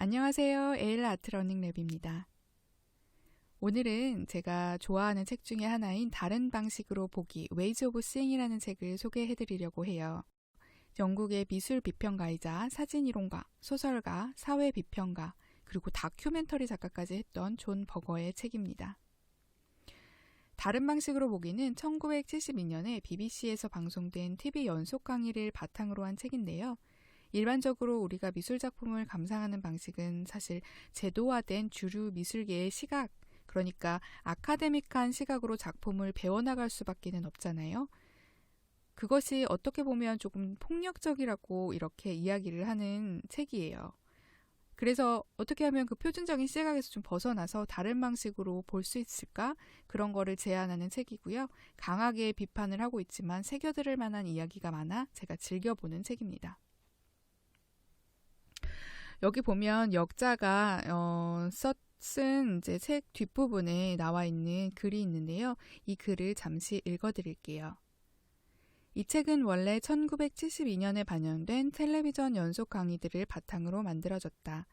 안녕하세요. 에일 아트 러닝 랩입니다. 오늘은 제가 좋아하는 책 중에 하나인 다른 방식으로 보기, Ways of Seeing이라는 책을 소개해 드리려고 해요. 영국의 미술 비평가이자 사진이론가, 소설가, 사회 비평가, 그리고 다큐멘터리 작가까지 했던 존 버거의 책입니다. 다른 방식으로 보기는 1972년에 BBC에서 방송된 TV 연속 강의를 바탕으로 한 책인데요. 일반적으로 우리가 미술작품을 감상하는 방식은 사실 제도화된 주류 미술계의 시각, 그러니까 아카데믹한 시각으로 작품을 배워나갈 수밖에는 없잖아요. 그것이 어떻게 보면 조금 폭력적이라고 이렇게 이야기를 하는 책이에요. 그래서 어떻게 하면 그 표준적인 시각에서 좀 벗어나서 다른 방식으로 볼 수 있을까? 그런 거를 제안하는 책이고요. 강하게 비판을 하고 있지만 새겨들을 만한 이야기가 많아 제가 즐겨보는 책입니다. 여기 보면 역자가 쓴 이제 책 뒷부분에 나와 있는 글이 있는데요. 이 글을 잠시 읽어드릴게요. 이 책은 원래 1972년에 반영된 텔레비전 연속 강의들을 바탕으로 만들어졌다.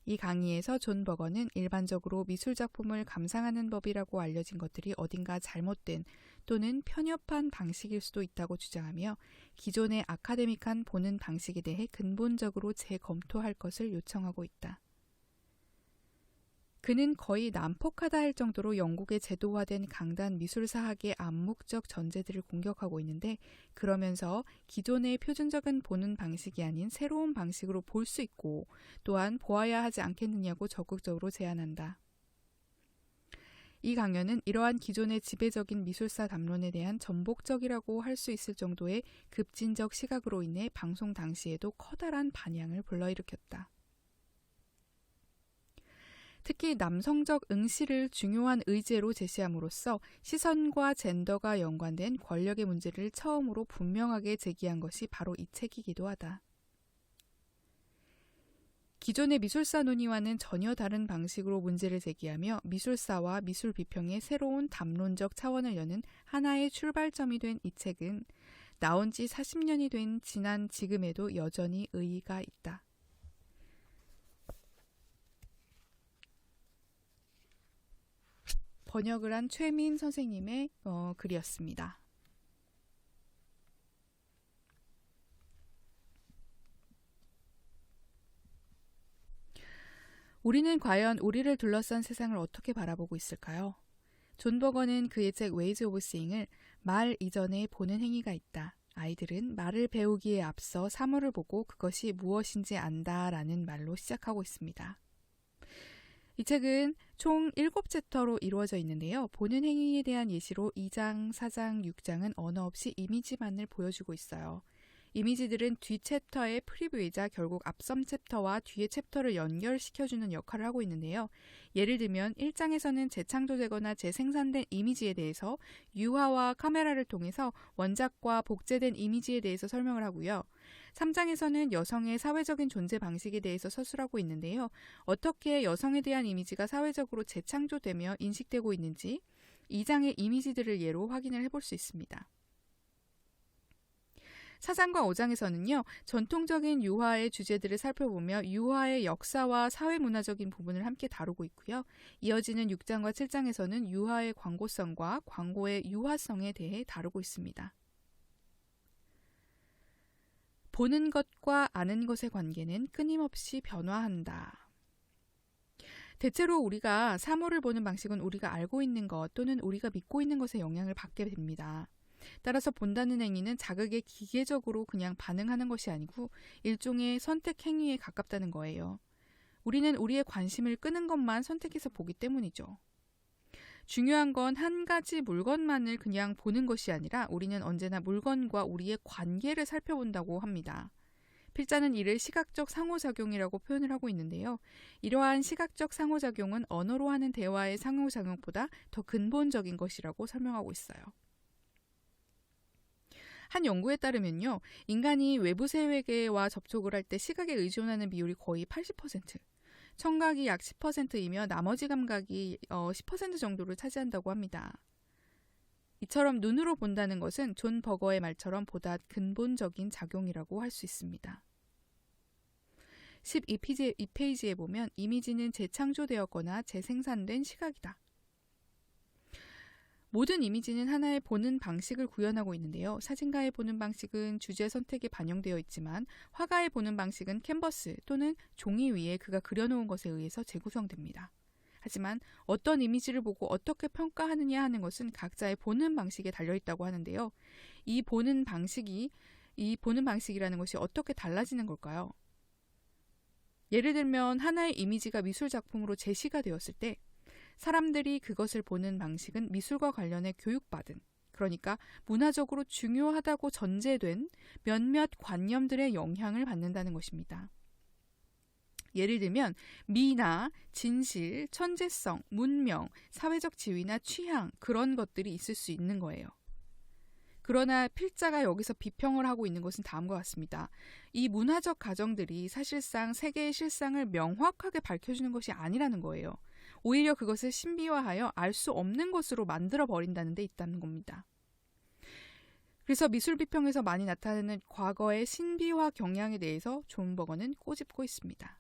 이 강의에서 존 버거는 일반적으로 미술작품을 감상하는 법이라고 알려진 것들이 어딘가 잘못된 또는 편협한 방식일 수도 있다고 주장하며 기존의 아카데믹한 보는 방식에 대해 근본적으로 재검토할 것을 요청하고 있다. 그는 거의 난폭하다 할 정도로 영국의 제도화된 강단 미술사학의 암묵적 전제들을 공격하고 있는데 그러면서 기존의 표준적인 보는 방식이 아닌 새로운 방식으로 볼 수 있고 또한 보아야 하지 않겠느냐고 적극적으로 제안한다. 이 강연은 이러한 기존의 지배적인 미술사 담론에 대한 전복적이라고 할 수 있을 정도의 급진적 시각으로 인해 방송 당시에도 커다란 반향을 불러일으켰다. 특히 남성적 응시를 중요한 의제로 제시함으로써 시선과 젠더가 연관된 권력의 문제를 처음으로 분명하게 제기한 것이 바로 이 책이기도 하다. 기존의 미술사 논의와는 전혀 다른 방식으로 문제를 제기하며 미술사와 미술 비평의 새로운 담론적 차원을 여는 하나의 출발점이 된 이 책은 나온 지 40년이 된 지난 지금에도 여전히 의의가 있다. 번역을 한 최민 선생님의 글이었습니다. 우리는 과연 우리를 둘러싼 세상을 어떻게 바라보고 있을까요? 존 버거는 그의 책 Ways of Seeing을 말 이전에 보는 행위가 있다. 아이들은 말을 배우기에 앞서 사물을 보고 그것이 무엇인지 안다라는 말로 시작하고 있습니다. 이 책은 총 7챕터로 이루어져 있는데요. 보는 행위에 대한 예시로 2장, 4장, 6장은 언어 없이 이미지만을 보여주고 있어요. 이미지들은 뒤 챕터의 프리뷰이자 결국 앞선 챕터와 뒤의 챕터를 연결시켜주는 역할을 하고 있는데요. 예를 들면 1장에서는 재창조되거나 재생산된 이미지에 대해서 유화와 카메라를 통해서 원작과 복제된 이미지에 대해서 설명을 하고요. 3장에서는 여성의 사회적인 존재 방식에 대해서 서술하고 있는데요. 어떻게 여성에 대한 이미지가 사회적으로 재창조되며 인식되고 있는지 2장의 이미지들을 예로 확인을 해볼 수 있습니다. 4장과 5장에서는요. 전통적인 유화의 주제들을 살펴보며 유화의 역사와 사회문화적인 부분을 함께 다루고 있고요. 이어지는 6장과 7장에서는 유화의 광고성과 광고의 유화성에 대해 다루고 있습니다. 보는 것과 아는 것의 관계는 끊임없이 변화한다. 대체로 우리가 사물을 보는 방식은 우리가 알고 있는 것 또는 우리가 믿고 있는 것에 영향을 받게 됩니다. 따라서 본다는 행위는 자극에 기계적으로 그냥 반응하는 것이 아니고 일종의 선택 행위에 가깝다는 거예요. 우리는 우리의 관심을 끄는 것만 선택해서 보기 때문이죠. 중요한 건 한 가지 물건만을 그냥 보는 것이 아니라 우리는 언제나 물건과 우리의 관계를 살펴본다고 합니다. 필자는 이를 시각적 상호작용이라고 표현을 하고 있는데요. 이러한 시각적 상호작용은 언어로 하는 대화의 상호작용보다 더 근본적인 것이라고 설명하고 있어요. 한 연구에 따르면요. 인간이 외부 세계와 접촉을 할 때 시각에 의존하는 비율이 거의 80%, 청각이 약 10%이며 나머지 감각이 10% 정도를 차지한다고 합니다. 이처럼 눈으로 본다는 것은 존 버거의 말처럼 보다 근본적인 작용이라고 할 수 있습니다. 12페이지에 보면 이미지는 재창조되었거나 재생산된 시각이다. 모든 이미지는 하나의 보는 방식을 구현하고 있는데요. 사진가의 보는 방식은 주제 선택에 반영되어 있지만 화가의 보는 방식은 캔버스 또는 종이 위에 그가 그려놓은 것에 의해서 재구성됩니다. 하지만 어떤 이미지를 보고 어떻게 평가하느냐 하는 것은 각자의 보는 방식에 달려있다고 하는데요. 이 보는 방식이라는 것이 어떻게 달라지는 걸까요? 예를 들면 하나의 이미지가 미술 작품으로 제시가 되었을 때 사람들이 그것을 보는 방식은 미술과 관련해 교육받은, 그러니까 문화적으로 중요하다고 전제된 몇몇 관념들의 영향을 받는다는 것입니다. 예를 들면 미나 진실, 천재성, 문명, 사회적 지위나 취향, 그런 것들이 있을 수 있는 거예요. 그러나 필자가 여기서 비평을 하고 있는 것은 다음과 같습니다. 이 문화적 가정들이 사실상 세계의 실상을 명확하게 밝혀주는 것이 아니라는 거예요. 오히려 그것을 신비화하여 알 수 없는 것으로 만들어버린다는 데 있다는 겁니다. 그래서 미술 비평에서 많이 나타나는 과거의 신비화 경향에 대해서 존 버거는 꼬집고 있습니다.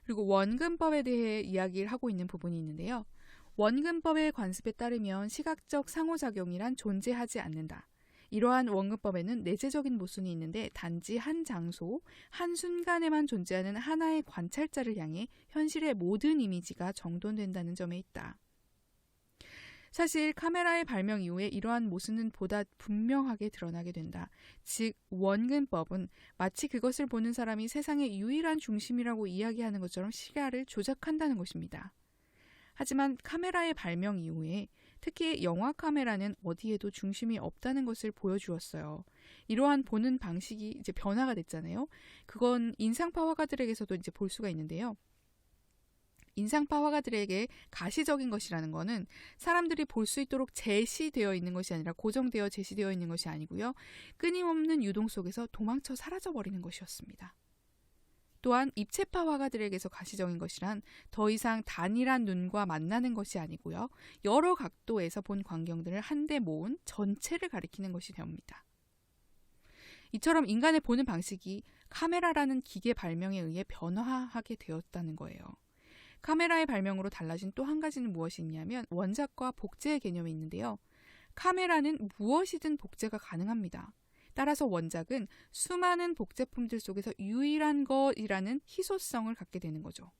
그리고 원근법에 대해 이야기를 하고 있는 부분이 있는데요. 원근법의 관습에 따르면 시각적 상호작용이란 존재하지 않는다. 이러한 원근법에는 내재적인 모순이 있는데 단지 한 장소, 한 순간에만 존재하는 하나의 관찰자를 향해 현실의 모든 이미지가 정돈된다는 점에 있다. 사실 카메라의 발명 이후에 이러한 모순은 보다 분명하게 드러나게 된다. 즉 원근법은 마치 그것을 보는 사람이 세상의 유일한 중심이라고 이야기하는 것처럼 시야를 조작한다는 것입니다. 하지만 카메라의 발명 이후에 특히 영화 카메라는 어디에도 중심이 없다는 것을 보여주었어요. 이러한 보는 방식이 이제 변화가 됐잖아요. 그건 인상파 화가들에게서도 이제 볼 수가 있는데요. 인상파 화가들에게 가시적인 것이라는 것은 사람들이 볼 수 있도록 제시되어 있는 것이 아니라 고정되어 제시되어 있는 것이 아니고요. 끊임없는 유동 속에서 도망쳐 사라져버리는 것이었습니다. 또한 입체파 화가들에게서 가시적인 것이란 더 이상 단일한 눈과 만나는 것이 아니고요. 여러 각도에서 본 광경들을 한데 모은 전체를 가리키는 것이 됩니다. 이처럼 인간의 보는 방식이 카메라라는 기계 발명에 의해 변화하게 되었다는 거예요. 카메라의 발명으로 달라진 또 한 가지는 무엇이 있냐면 원작과 복제의 개념이 있는데요. 카메라는 무엇이든 복제가 가능합니다. 따라서 원작은 수많은 복제품들 속에서 유일한 것이라는 희소성을 갖게 되는 거죠.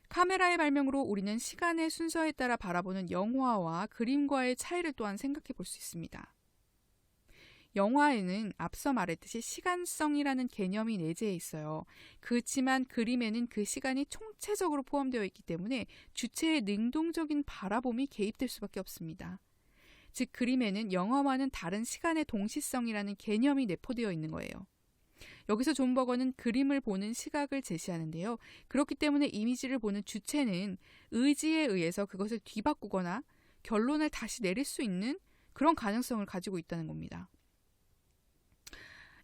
카메라의 발명으로 우리는 시간의 순서에 따라 바라보는 영화와 그림과의 차이를 또한 생각해 볼 수 있습니다. 영화에는 앞서 말했듯이 시간성이라는 개념이 내재해 있어요. 그렇지만 그림에는 그 시간이 총체적으로 포함되어 있기 때문에 주체의 능동적인 바라봄이 개입될 수밖에 없습니다. 즉 그림에는 영화와는 다른 시간의 동시성이라는 개념이 내포되어 있는 거예요. 여기서 존 버거는 그림을 보는 시각을 제시하는데요. 그렇기 때문에 이미지를 보는 주체는 의지에 의해서 그것을 뒤바꾸거나 결론을 다시 내릴 수 있는 그런 가능성을 가지고 있다는 겁니다.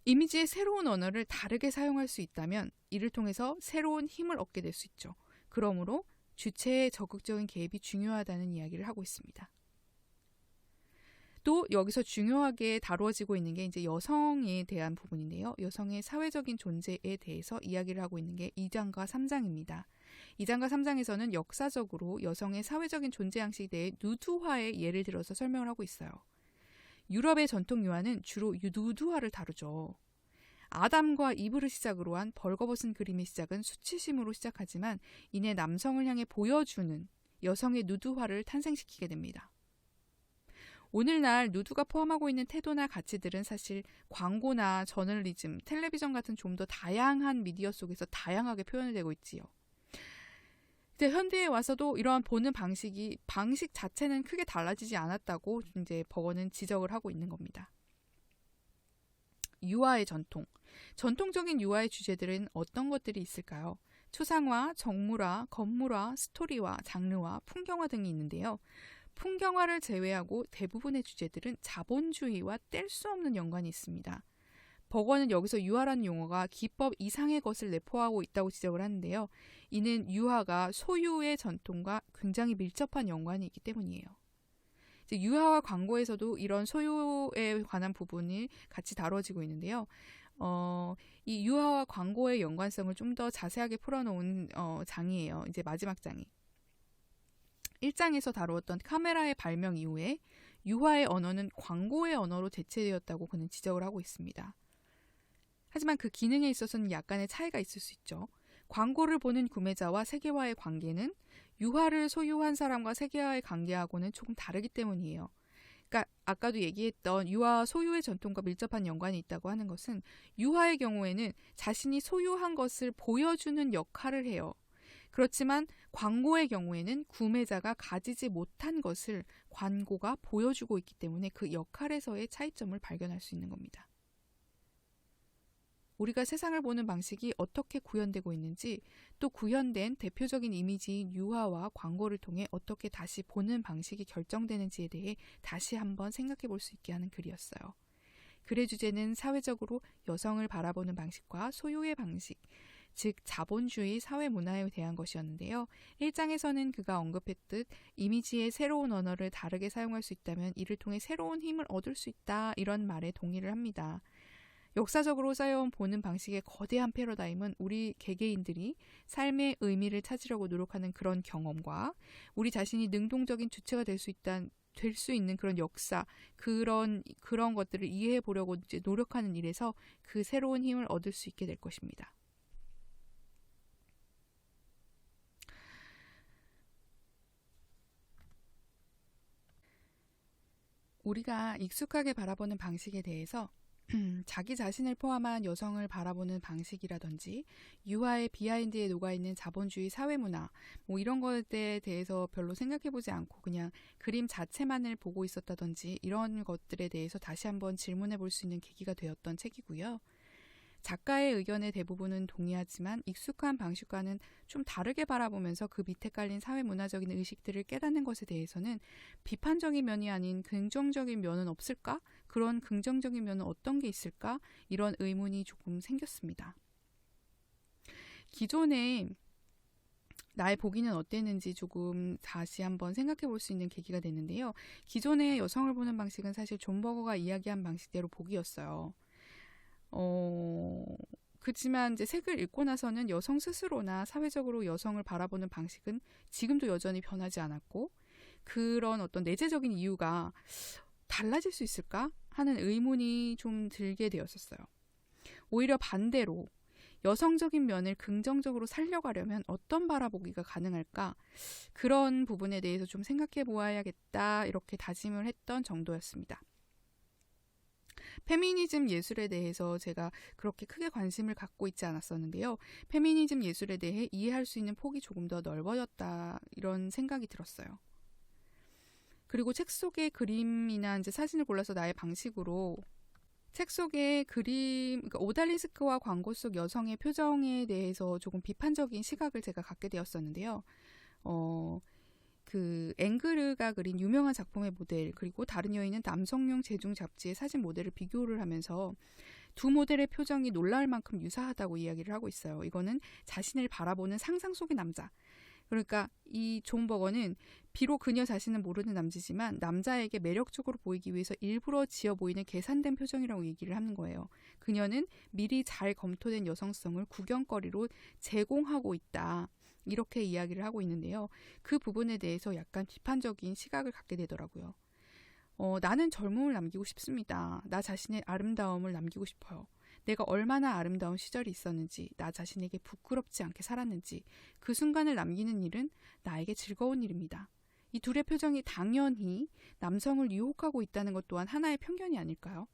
이미지의 새로운 언어를 다르게 사용할 수 있다면 이를 통해서 새로운 힘을 얻게 될 수 있죠. 그러므로 주체의 적극적인 개입이 중요하다는 이야기를 하고 있습니다. 또 여기서 중요하게 다루어지고 있는 게 이제 여성에 대한 부분인데요. 여성의 사회적인 존재에 대해서 이야기를 하고 있는 게 2장과 3장입니다. 2장과 3장에서는 역사적으로 여성의 사회적인 존재 양식에 대해 누드화의 예를 들어서 설명을 하고 있어요. 유럽의 전통 유화는 주로 누드화를 다루죠. 아담과 이브를 시작으로 한 벌거벗은 그림의 시작은 수치심으로 시작하지만 이내 남성을 향해 보여주는 여성의 누드화를 탄생시키게 됩니다. 오늘날 누드가 포함하고 있는 태도나 가치들은 사실 광고나 저널리즘, 텔레비전 같은 좀 더 다양한 미디어 속에서 다양하게 표현되고 있지요. 근데 현대에 와서도 이러한 보는 방식 자체는 크게 달라지지 않았다고 이제 버거는 지적을 하고 있는 겁니다. 유화의 전통적인 유화의 주제들은 어떤 것들이 있을까요? 추상화, 정물화, 건물화, 스토리화, 장르화, 풍경화 등이 있는데요. 풍경화를 제외하고 대부분의 주제들은 자본주의와 뗄 수 없는 연관이 있습니다. 버거는 여기서 유화라는 용어가 기법 이상의 것을 내포하고 있다고 지적을 하는데요. 이는 유화가 소유의 전통과 굉장히 밀접한 연관이 있기 때문이에요. 유화와 광고에서도 이런 소유에 관한 부분이 같이 다뤄지고 있는데요. 이 유화와 광고의 연관성을 좀 더 자세하게 풀어놓은 장이에요. 이제 마지막 장이. 1장에서 다루었던 카메라의 발명 이후에 유화의 언어는 광고의 언어로 대체되었다고 그는 지적을 하고 있습니다. 하지만 그 기능에 있어서는 약간의 차이가 있을 수 있죠. 광고를 보는 구매자와 세계와의 관계는 유화를 소유한 사람과 세계와의 관계하고는 조금 다르기 때문이에요. 그러니까 아까도 얘기했던 유화 소유의 전통과 밀접한 연관이 있다고 하는 것은 유화의 경우에는 자신이 소유한 것을 보여주는 역할을 해요. 그렇지만 광고의 경우에는 구매자가 가지지 못한 것을 광고가 보여주고 있기 때문에 그 역할에서의 차이점을 발견할 수 있는 겁니다. 우리가 세상을 보는 방식이 어떻게 구현되고 있는지, 또 구현된 대표적인 이미지인 유화와 광고를 통해 어떻게 다시 보는 방식이 결정되는지에 대해 다시 한번 생각해 볼 수 있게 하는 글이었어요. 글의 주제는 사회적으로 여성을 바라보는 방식과 소유의 방식, 즉 자본주의 사회 문화에 대한 것이었는데요. 1장에서는 그가 언급했듯 이미지의 새로운 언어를 다르게 사용할 수 있다면 이를 통해 새로운 힘을 얻을 수 있다, 이런 말에 동의를 합니다. 역사적으로 쌓여온 보는 방식의 거대한 패러다임은 우리 개개인들이 삶의 의미를 찾으려고 노력하는 그런 경험과 우리 자신이 능동적인 주체가 될 수 있는 그런 역사, 그런 것들을 이해해 보려고 이제 노력하는 일에서 그 새로운 힘을 얻을 수 있게 될 것입니다. 우리가 익숙하게 바라보는 방식에 대해서 자기 자신을 포함한 여성을 바라보는 방식이라든지 유화의 비하인드에 녹아있는 자본주의 사회문화, 이런 것에 대해서 별로 생각해보지 않고 그냥 그림 자체만을 보고 있었다든지 이런 것들에 대해서 다시 한번 질문해볼 수 있는 계기가 되었던 책이고요. 작가의 의견의 대부분은 동의하지만 익숙한 방식과는 좀 다르게 바라보면서 그 밑에 깔린 사회문화적인 의식들을 깨닫는 것에 대해서는 비판적인 면이 아닌 긍정적인 면은 없을까? 그런 긍정적인 면은 어떤 게 있을까? 이런 의문이 조금 생겼습니다. 기존에 나의 보기는 어땠는지 조금 다시 한번 생각해 볼 수 있는 계기가 됐는데요. 기존의 여성을 보는 방식은 사실 존 버거가 이야기한 방식대로 보기였어요. 그렇지만 이제 책을 읽고 나서는 여성 스스로나 사회적으로 여성을 바라보는 방식은 지금도 여전히 변하지 않았고, 그런 어떤 내재적인 이유가 달라질 수 있을까 하는 의문이 좀 들게 되었었어요. 오히려 반대로 여성적인 면을 긍정적으로 살려가려면 어떤 바라보기가 가능할까? 그런 부분에 대해서 좀 생각해 보아야겠다, 이렇게 다짐을 했던 정도였습니다. 페미니즘 예술에 대해서 제가 그렇게 크게 관심을 갖고 있지 않았었는데요. 페미니즘 예술에 대해 이해할 수 있는 폭이 조금 더 넓어졌다, 이런 생각이 들었어요. 그리고 책 속의 그림이나 이제 사진을 골라서 나의 방식으로 책 속의 그림, 그러니까 오달리스크와 광고 속 여성의 표정에 대해서 조금 비판적인 시각을 제가 갖게 되었었는데요. 그 앵그르가 그린 유명한 작품의 모델, 그리고 다른 여인은 남성용 제중 잡지의 사진 모델을 비교를 하면서 두 모델의 표정이 놀라울 만큼 유사하다고 이야기를 하고 있어요. 이거는 자신을 바라보는 상상 속의 남자. 그러니까 이 존 버거는 비록 그녀 자신은 모르는 남자지만 남자에게 매력적으로 보이기 위해서 일부러 지어 보이는 계산된 표정이라고 얘기를 하는 거예요. 그녀는 미리 잘 검토된 여성성을 구경거리로 제공하고 있다, 이렇게 이야기를 하고 있는데요. 그 부분에 대해서 약간 비판적인 시각을 갖게 되더라고요. 나는 젊음을 남기고 싶습니다. 나 자신의 아름다움을 남기고 싶어요. 내가 얼마나 아름다운 시절이 있었는지, 나 자신에게 부끄럽지 않게 살았는지, 그 순간을 남기는 일은 나에게 즐거운 일입니다. 이 둘의 표정이 당연히 남성을 유혹하고 있다는 것 또한 하나의 편견이 아닐까요?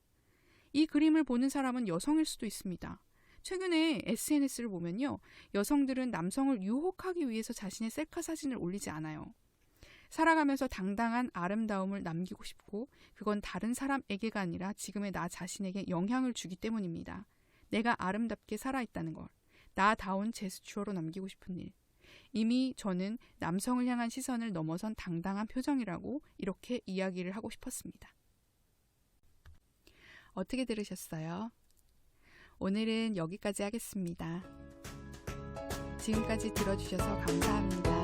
이 그림을 보는 사람은 여성일 수도 있습니다. 최근에 SNS를 보면요, 여성들은 남성을 유혹하기 위해서 자신의 셀카 사진을 올리지 않아요. 살아가면서 당당한 아름다움을 남기고 싶고, 그건 다른 사람에게가 아니라 지금의 나 자신에게 영향을 주기 때문입니다. 내가 아름답게 살아있다는 걸, 나다운 제스처로 남기고 싶은 일. 이미 저는 남성을 향한 시선을 넘어선 당당한 표정이라고 이렇게 이야기를 하고 싶었습니다. 어떻게 들으셨어요? 오늘은 여기까지 하겠습니다. 지금까지 들어주셔서 감사합니다.